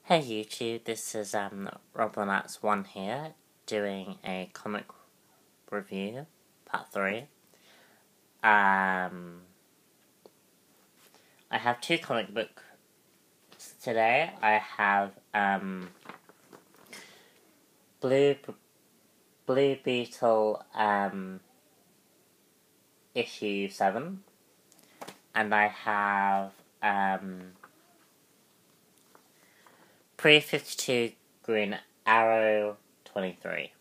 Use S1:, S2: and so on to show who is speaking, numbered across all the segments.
S1: Hey YouTube, this is Roblox1 here, doing a comic review, part 3. I have two comic books today. I have Blue Beetle issue 7, and I have Pre-52 Green Arrow 23.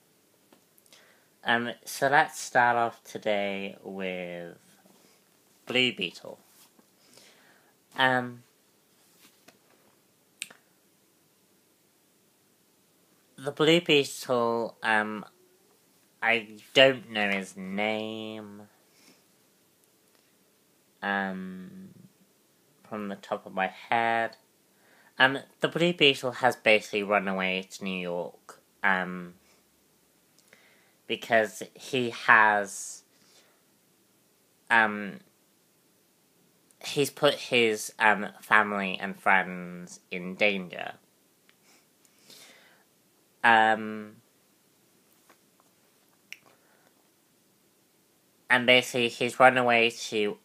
S1: So let's start off today with Blue Beetle. The Blue Beetle, I don't know his name, from the top of my head. The Blue Beetle has basically run away to New York, because he has, he's put his, family and friends in danger. And basically he's run away to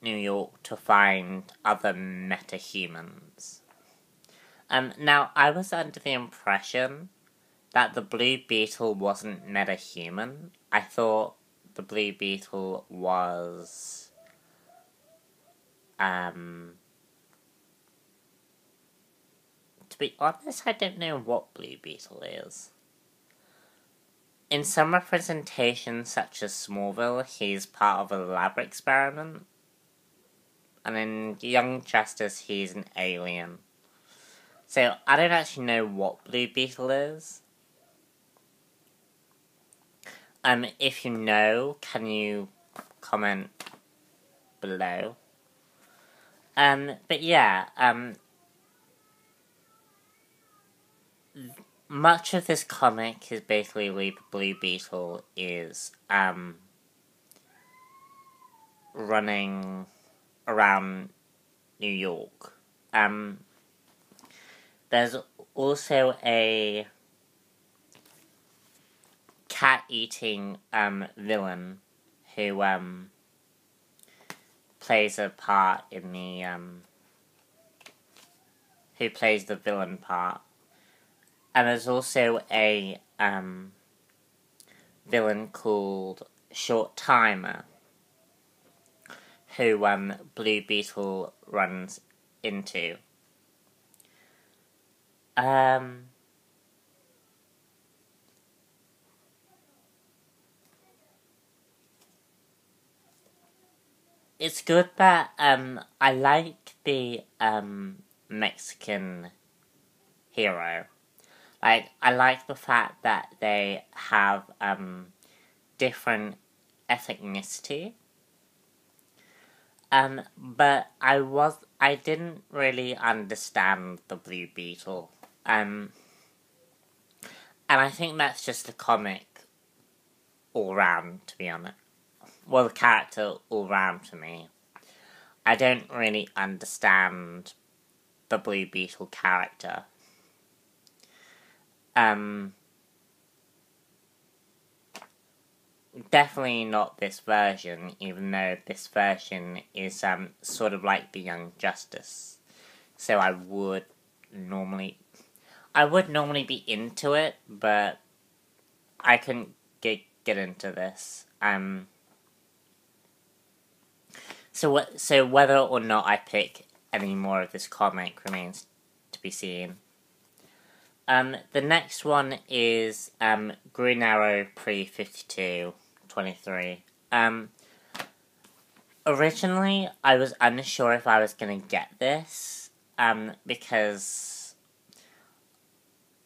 S1: New York to find other metahumans. Now, I was under the impression that the Blue Beetle wasn't metahuman. I thought the Blue Beetle was, to be honest, I don't know what Blue Beetle is. In some representations, such as Smallville, he's part of a lab experiment. And in Young Justice, he's an alien. So, I don't actually know what Blue Beetle is. If you know, can you comment below? But yeah, much of this comic is basically Blue Beetle is, running around New York. There's also a cat-eating, villain who, plays a part in the, who plays the villain part. And there's also a, villain called Short Timer, who, Blue Beetle runs into. It's good that, I like the, Mexican hero. Like, I like the fact that they have, different ethnicity. But I didn't really understand the Blue Beetle. And I think that's just the comic all round, to be honest. Well, the character all round to me. I don't really understand the Blue Beetle character. Definitely not this version, even though this version is, sort of like the Young Justice. So I would normally be into it, but I couldn't get into this. So whether or not I pick any more of this comic remains to be seen. The next one is, Green Arrow Pre-52 23. Originally, I was unsure if I was gonna get this, because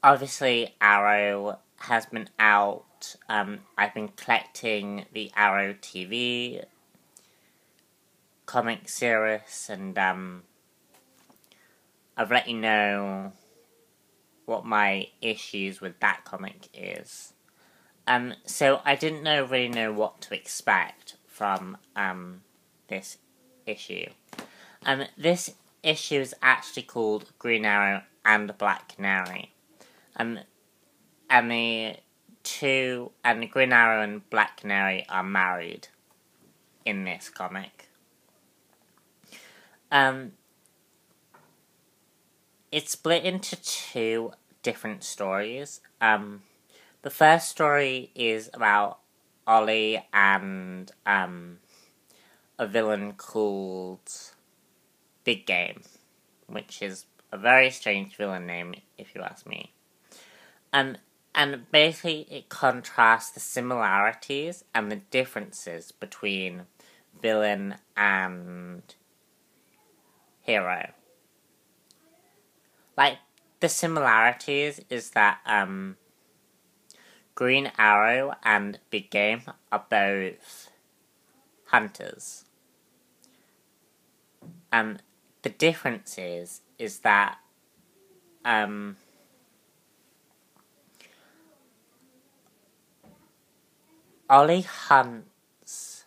S1: obviously Arrow has been out. I've been collecting the Arrow TV comic series, and I've let you know what my issues with that comic is. So I didn't really know what to expect from, this issue. This issue is actually called Green Arrow and Black Canary. And the Green Arrow and Black Canary are married in this comic. It's split into two different stories. The first story is about Ollie and a villain called Big Game, which is a very strange villain name, if you ask me. And basically it contrasts the similarities and the differences between villain and hero. Like, the similarities is that Green Arrow and Big Game are both hunters. The difference is that Ollie hunts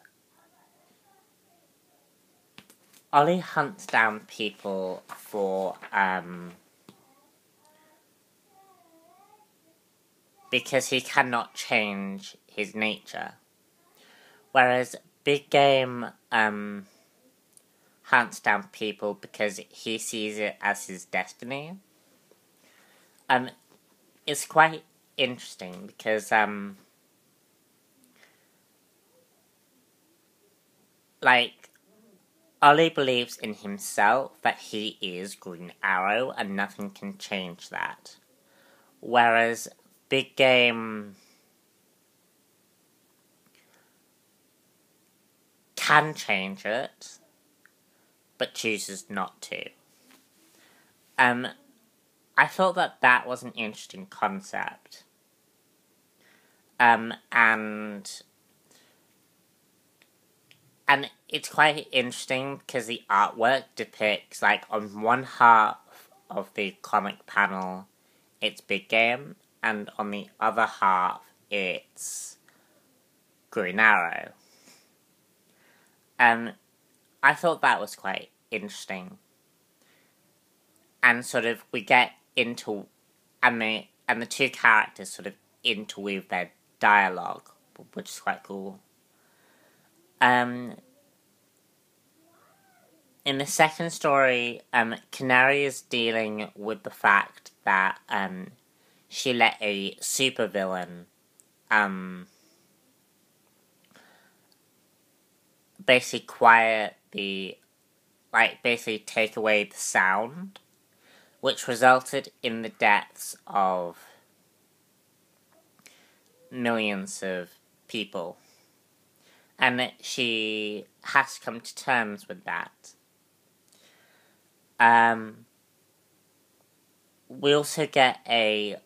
S1: down people for because he cannot change his nature, whereas Big Game hunts down people because he sees it as his destiny. It's quite interesting because Ollie believes in himself that he is Green Arrow and nothing can change that. Whereas Big Game can change it, but chooses not to. I thought that was an interesting concept. And it's quite interesting because the artwork depicts, like, on one half of the comic panel, it's Big Game, and on the other half, it's Green Arrow. And I thought that was quite interesting. And sort of, we get into, and the two characters sort of interweave their dialogue, which is quite cool. In the second story, Canary is dealing with the fact that she let a supervillain basically take away the sound, which resulted in the deaths of millions of people. And she has to come to terms with that. We also get the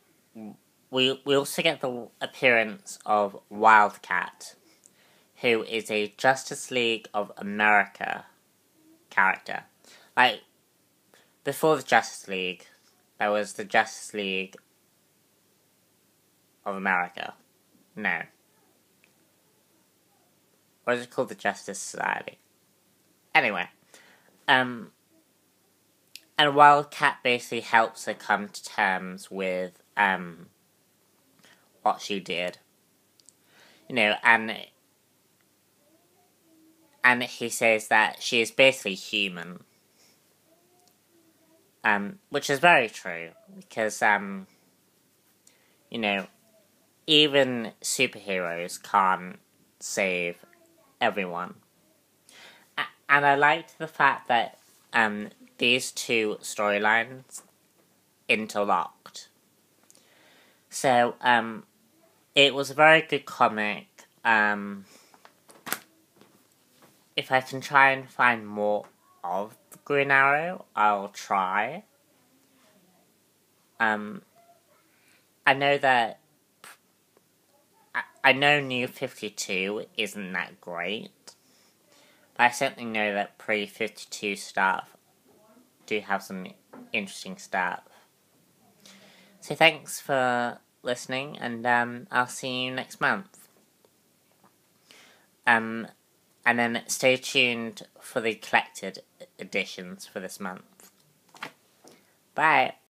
S1: appearance of Wildcat, who is a Justice League of America character. Like, before the Justice League, there was the Justice League of America. No. Or is it called the Justice Society? Anyway. And Wildcat basically helps her come to terms with what she did. You know, and he says that she is basically human. Which is very true, because, you know, even superheroes can't save everyone. And I liked the fact that these two storylines interlocked. So, it was a very good comic. If I can try and find more of the Green Arrow, I'll try. I know that I know New 52 isn't that great, but I certainly know that pre-52 stuff do have some interesting stuff. So thanks for listening, and I'll see you next month. And then stay tuned for the collected editions for this month. Bye!